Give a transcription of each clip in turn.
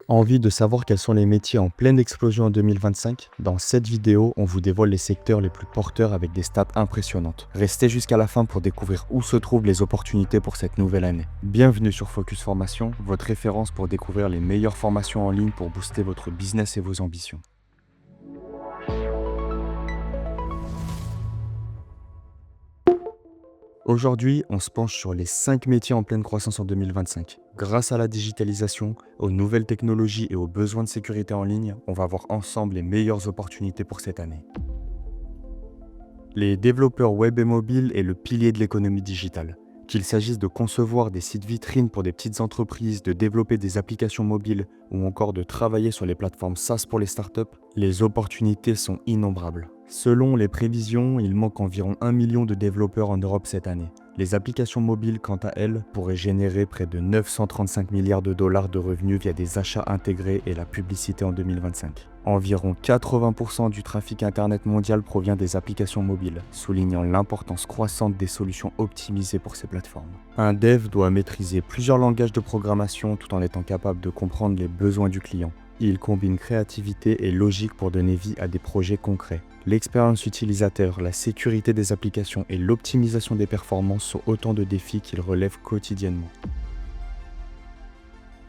Envie de savoir quels sont les métiers en pleine explosion en 2025? Dans cette vidéo, on vous dévoile les secteurs les plus porteurs avec des stats impressionnantes. Restez jusqu'à la fin pour découvrir où se trouvent les opportunités pour cette nouvelle année. Bienvenue sur Focus Formation, votre référence pour découvrir les meilleures formations en ligne pour booster votre business et vos ambitions. Aujourd'hui, on se penche sur les 5 métiers en pleine croissance en 2025. Grâce à la digitalisation, aux nouvelles technologies et aux besoins de sécurité en ligne, on va voir ensemble les meilleures opportunités pour cette année. Les développeurs web et mobile est le pilier de l'économie digitale. Qu'il s'agisse de concevoir des sites vitrines pour des petites entreprises, de développer des applications mobiles ou encore de travailler sur les plateformes SaaS pour les startups, les opportunités sont innombrables. Selon les prévisions, il manque environ 1 million de développeurs en Europe cette année. Les applications mobiles, quant à elles, pourraient générer près de 935 milliards de dollars de revenus via des achats intégrés et la publicité en 2025. Environ 80% du trafic Internet mondial provient des applications mobiles, soulignant l'importance croissante des solutions optimisées pour ces plateformes. Un dev doit maîtriser plusieurs langages de programmation tout en étant capable de comprendre les besoins du client. Il combine créativité et logique pour donner vie à des projets concrets. L'expérience utilisateur, la sécurité des applications et l'optimisation des performances sont autant de défis qu'il relève quotidiennement.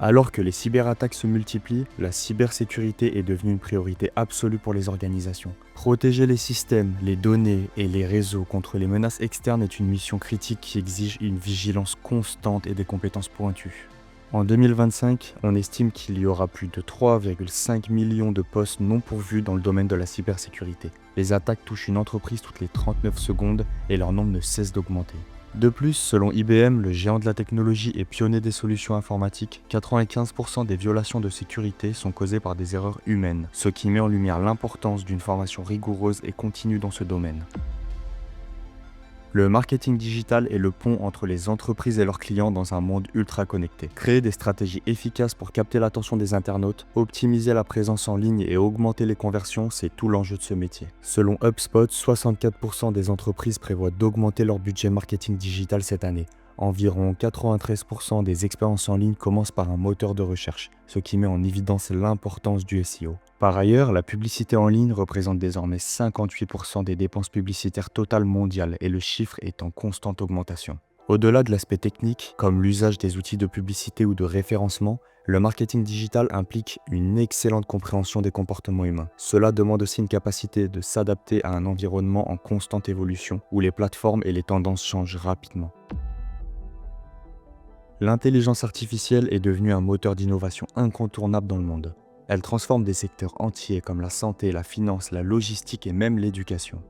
Alors que les cyberattaques se multiplient, la cybersécurité est devenue une priorité absolue pour les organisations. Protéger les systèmes, les données et les réseaux contre les menaces externes est une mission critique qui exige une vigilance constante et des compétences pointues. En 2025, on estime qu'il y aura plus de 3,5 millions de postes non pourvus dans le domaine de la cybersécurité. Les attaques touchent une entreprise toutes les 39 secondes et leur nombre ne cesse d'augmenter. De plus, selon IBM, le géant de la technologie et pionnier des solutions informatiques, 95% des violations de sécurité sont causées par des erreurs humaines, ce qui met en lumière l'importance d'une formation rigoureuse et continue dans ce domaine. Le marketing digital est le pont entre les entreprises et leurs clients dans un monde ultra connecté. Créer des stratégies efficaces pour capter l'attention des internautes, optimiser la présence en ligne et augmenter les conversions, c'est tout l'enjeu de ce métier. Selon HubSpot, 64% des entreprises prévoient d'augmenter leur budget marketing digital cette année. Environ 93% des expériences en ligne commencent par un moteur de recherche, ce qui met en évidence l'importance du SEO. Par ailleurs, la publicité en ligne représente désormais 58% des dépenses publicitaires totales mondiales et le chiffre est en constante augmentation. Au-delà de l'aspect technique, comme l'usage des outils de publicité ou de référencement, le marketing digital implique une excellente compréhension des comportements humains. Cela demande aussi une capacité de s'adapter à un environnement en constante évolution où les plateformes et les tendances changent rapidement. L'intelligence artificielle est devenue un moteur d'innovation incontournable dans le monde. Elle transforme des secteurs entiers comme la santé, la finance, la logistique et même l'éducation.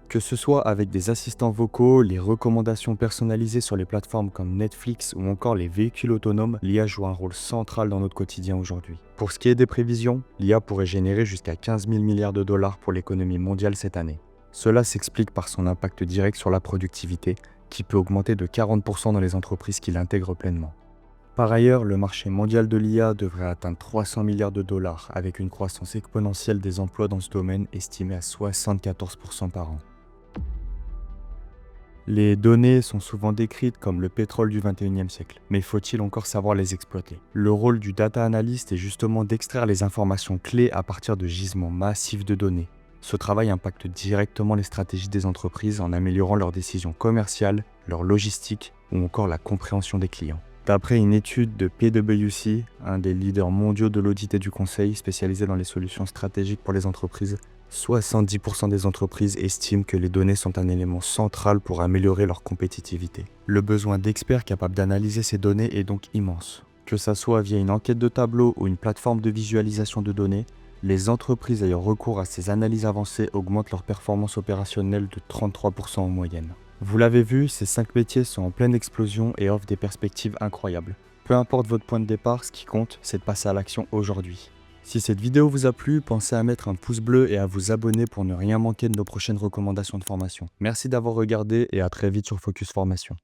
Que ce soit avec des assistants vocaux, les recommandations personnalisées sur les plateformes comme Netflix ou encore les véhicules autonomes, l'IA joue un rôle central dans notre quotidien aujourd'hui. Pour ce qui est des prévisions, l'IA pourrait générer jusqu'à 15 000 milliards de dollars pour l'économie mondiale cette année. Cela s'explique par son impact direct sur la productivité, qui peut augmenter de 40% dans les entreprises qui l'intègrent pleinement. Par ailleurs, le marché mondial de l'IA devrait atteindre 300 milliards de dollars, avec une croissance exponentielle des emplois dans ce domaine estimée à 74% par an. Les données sont souvent décrites comme le pétrole du 21e siècle, mais faut-il encore savoir les exploiter? Le rôle du data analyst est justement d'extraire les informations clés à partir de gisements massifs de données. Ce travail impacte directement les stratégies des entreprises en améliorant leurs décisions commerciales, leur logistique ou encore la compréhension des clients. D'après une étude de PwC, un des leaders mondiaux de l'audit et du conseil spécialisé dans les solutions stratégiques pour les entreprises, 70% des entreprises estiment que les données sont un élément central pour améliorer leur compétitivité. Le besoin d'experts capables d'analyser ces données est donc immense. Que ça soit via une enquête de tableau ou une plateforme de visualisation de données, les entreprises ayant recours à ces analyses avancées augmentent leur performance opérationnelle de 33% en moyenne. Vous l'avez vu, ces 5 métiers sont en pleine explosion et offrent des perspectives incroyables. Peu importe votre point de départ, ce qui compte, c'est de passer à l'action aujourd'hui. Si cette vidéo vous a plu, pensez à mettre un pouce bleu et à vous abonner pour ne rien manquer de nos prochaines recommandations de formation. Merci d'avoir regardé et à très vite sur Focus Formation.